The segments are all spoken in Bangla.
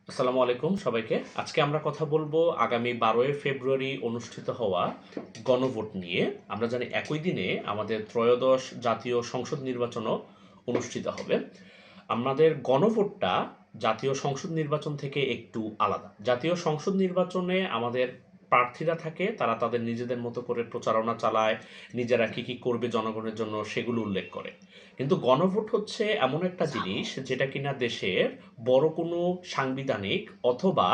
আসসালামু আলাইকুম সবাইকে। আজকে আমরা কথা বলবো আগামী ১২ই ফেব্রুয়ারি অনুষ্ঠিত হওয়া গণভোট নিয়ে। আমরা জানি একই দিনে আমাদের ত্রয়োদশ জাতীয় সংসদ নির্বাচনও অনুষ্ঠিত হবে। আমাদের গণভোটটা জাতীয় সংসদ নির্বাচন থেকে একটু আলাদা। জাতীয় সংসদ নির্বাচনে আমাদের প্রার্থীরা থাকে, তারা তাদের নিজেদের মতো করে প্রচারণা চালায়, নিজেরা কী কী করবে জনগণের জন্য সেগুলো উল্লেখ করে। কিন্তু গণভোট হচ্ছে এমন একটা জিনিস যেটা কিনা দেশের বড় কোনো সাংবিধানিক অথবা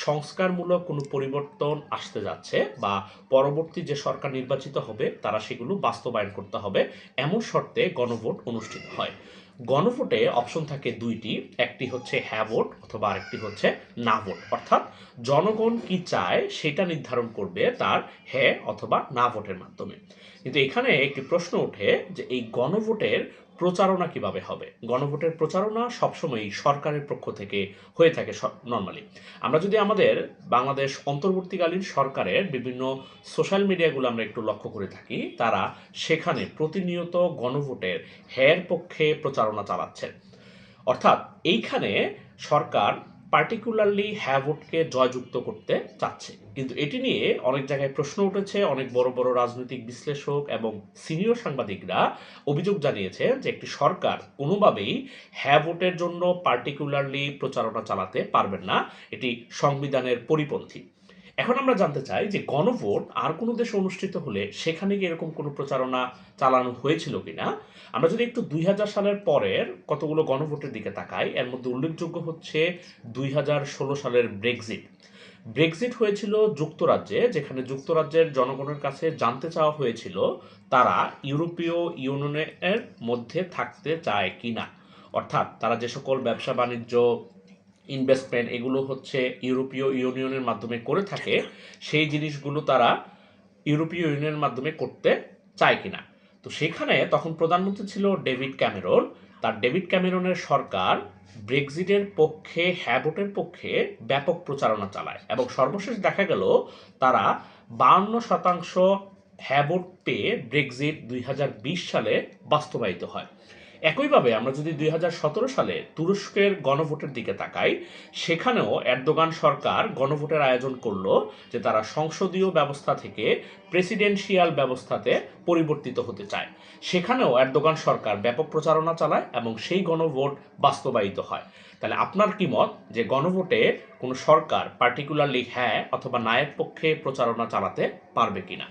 সংস্কারমূলক কোনো পরিবর্তন আসতে যাচ্ছে, বা পরবর্তী যে সরকার নির্বাচিত হবে তারা সেগুলো বাস্তবায়ন করতে হবে, এমন শর্তে গণভোট অনুষ্ঠিত হয়। গণভোটে অপশন থাকে দুইটি, একটি হচ্ছে হ্যাঁ ভোট অথবা আরেকটি হচ্ছে না ভোট। অর্থাৎ জনগণ কি চায় সেটা নির্ধারণ করবে তার হ্যাঁ অথবা না ভোটের মাধ্যমে। কিন্তু এখানে একটি প্রশ্ন ওঠে যে এই গণভোটের প্রচারণা কিভাবে হবে। গণভোটের প্রচারণা সবসময়ই সরকারের পক্ষ থেকে হয়ে থাকে নর্মালি। আমরা যদি আমাদের বাংলাদেশ অন্তর্বর্তীকালীন সরকারের বিভিন্ন সোশ্যাল মিডিয়াগুলো আমরা একটু লক্ষ্য করে থাকি, তারা সেখানে প্রতিনিয়ত গণভোটের হ্যাঁর পক্ষে প্রচারণা চালাচ্ছেন। অর্থাৎ এইখানে সরকার পার্টিকুলারলি হ্যাঁ ভোটকে জয়যুক্ত করতে চাচ্ছে। কিন্তু এটি নিয়ে অনেক জায়গায় প্রশ্ন উঠেছে, অনেক বড় বড় রাজনৈতিক বিশ্লেষক এবং সিনিয়র সাংবাদিকরা অভিযোগ জানিয়েছে যে একটি সরকার কোনোভাবেই হ্যাঁ ভোটের জন্য পার্টিকুলারলি প্রচারণা চালাতে পারবেন না, এটি সংবিধানের পরিপন্থী। এখন আমরা জানতে চাই যে গণভোট আর কোনো দেশে অনুষ্ঠিত হলে সেখানে কি এরকম কোনো প্রচারণা চালানো হয়েছিল কিনা। আমরা যদি একটু ২০০০ সালের পরের কতগুলো গণভোটের দিকে তাকাই, এর মধ্যে উল্লেখযোগ্য হচ্ছে ২০১৬ সালের ব্রেক্সিট। ব্রেক্সিট হয়েছিল যুক্তরাজ্যে, যেখানে যুক্তরাজ্যের জনগণের কাছে জানতে চাওয়া হয়েছিল তারা ইউরোপীয় ইউনিয়নের মধ্যে থাকতে চায় কিনা। অর্থাৎ তারা যে সকল ব্যবসা বাণিজ্য, ইনভেস্টমেন্ট এগুলো হচ্ছে ইউরোপীয় ইউনিয়নের মাধ্যমে করে থাকে, সেই জিনিসগুলো তারা ইউরোপীয় ইউনিয়নের মাধ্যমে করতে চায় কিনা। তো সেখানে তখন প্রধানমন্ত্রী ছিল ডেভিড ক্যামেরন। তার ডেভিড ক্যামেরনের সরকার ব্রেক্সিটের পক্ষে, হ্যাঁ ভোটের পক্ষে ব্যাপক প্রচারণা চালায় এবং সর্বশেষ দেখা গেল তারা ৫২% হ্যাঁ ভোট পেয়ে ব্রেক্সিট ২০২০ সালে বাস্তবায়িত হয়। একইভাবে আমরা যদি ২০১৭ সালে তুরস্কের গণভোটের দিকে তাকাই, সেখানেও এরদোগান সরকার গণভোটের আয়োজন করলো যে তারা সংসদীয় ব্যবস্থা থেকে প্রেসিডেন্সিয়াল ব্যবস্থাতে পরিবর্তিত হতে চায়। সেখানেও এরদোগান সরকার ব্যাপক প্রচারণা চালায় এবং সেই গণভোট বাস্তবায়িত হয়। তাহলে আপনার কি মত যে গণভোটে কোনো সরকার পার্টিকুলারলি হ্যাঁ অথবা নায়ের পক্ষে প্রচারণা চালাতে পারবে কিনা?